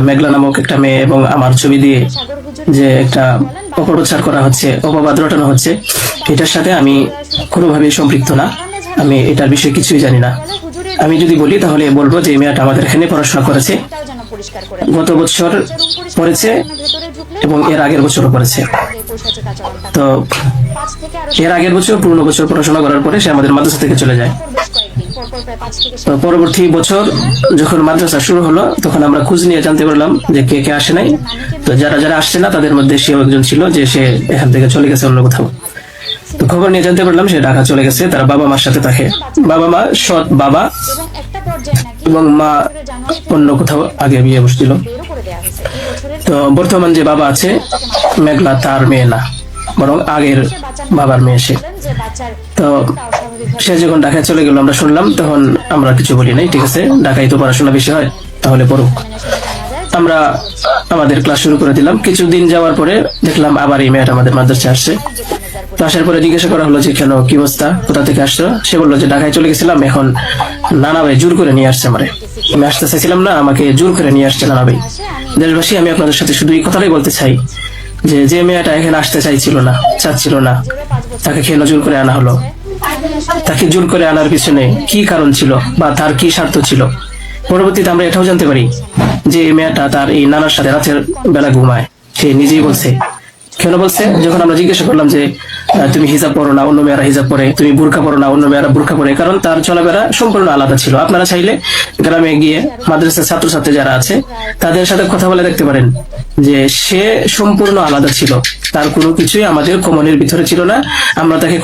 মেঘলা নামক একটা মেয়ে এবং আমার ছবি দিয়ে যে একটা অপপ্রচার করা হচ্ছে, অপবাদ রটানো হচ্ছে, এটার সাথে আমি কোনোভাবেই সম্পৃক্ত না। আমি এটার বিষয়ে কিছুই জানি না। আমি যদি বলি তাহলে বলবো যে এই মেয়েটা আমাদের এখানে পড়াশোনা করেছে, গত বছর পড়েছে এবং এর আগের বছরও পড়েছে। তো এর আগের বছর পুরনো বছর পড়াশোনা করার পরে সে আমাদের মাদ্রাসা থেকে চলে যায়। তো পরবর্তী বছর যখন মাদ্রাসা শুরু হলো তখন আমরা খোঁজ নিয়ে জানতে পারলাম যে কে কে আসে নাই। তো যারা যারা আসছে না তাদের মধ্যে সেও একজন ছিল যে সে এখান থেকে চলে গেছে অন্য কোথাও। তো খবর নিয়ে জানতে পারলাম সে ঢাকা চলে গেছে, তার বাবা মার সাথে থাকে। বাবা মা সৎ বাবা এবং মা অন্য কোথাও আগে বিয়ে বসছিল। তো বর্তমান যে বাবা আছে মেঘলা তার মেয়ে না, বরং আগের বাবার মেয়ে সে। তো সে যখন ঢাকায় চলে গেল আমরা শুনলাম, তখন আমরা কিছু বলি নাই, ঠিক আছে ঢাকায় তো পড়াশোনা বেশি হয় তাহলে পড়ুক। আমরা আমাদের ক্লাস শুরু করে দিলাম। কিছুদিন যাওয়ার পরে দেখলাম আবার এই মেয়েটা আমাদের মাদ্রাসায় আসছে। তো আসার পরে জিজ্ঞাসা করা হলো যে কেন, কি অবস্থা, কোথা থেকে আসছো? সে বললো যে ঢাকায় চলে গেছিলাম, এখন নানা ভাই জোর করে নিয়ে আসছে আমারে। আমি আসতে চাইছিলাম না, আমাকে জোর করে নিয়ে আসছে নানা ভাই। দেশবাসী, আমি আপনাদের সাথে শুধু এই কথাটাই বলতে চাই যে যে মেয়েটা এখানে আসতে চাচ্ছিল না, তাকে কেন জোর করে আনা হলো? তাকে জোর করে আনার পিছনে কি কারণ ছিল বা তার কি স্বার্থ ছিল? পরবর্তীতে আমরা এটাও জানতে পারি যে এই মেয়েটা তার এই নানার সাথে রাতের বেলা ঘুমায়। সে নিজেই বলছে। কেন বলছে? যখন আমরা জিজ্ঞাসা করলাম যে তুমি হিজাব পরো না, অন্য মেয়েরা হিজাব পরে, তুমি বুরকা পরো না, অন্য মেয়েরা বুরকা পরে, কারণ তার চলাফেরা সম্পূর্ণ আলাদা ছিল। আপনারা চাইলে গ্রামে গিয়ে মাদ্রাসার ছাত্রছাত্রী যারা আছে তাদের সাথে কথা বলে দেখতে পারেন যে সে সম্পূর্ণ আলাদা ছিল, তার কোনো কিছুই আমাদের কমনের ভিতরে ছিল না। আমরা তাকে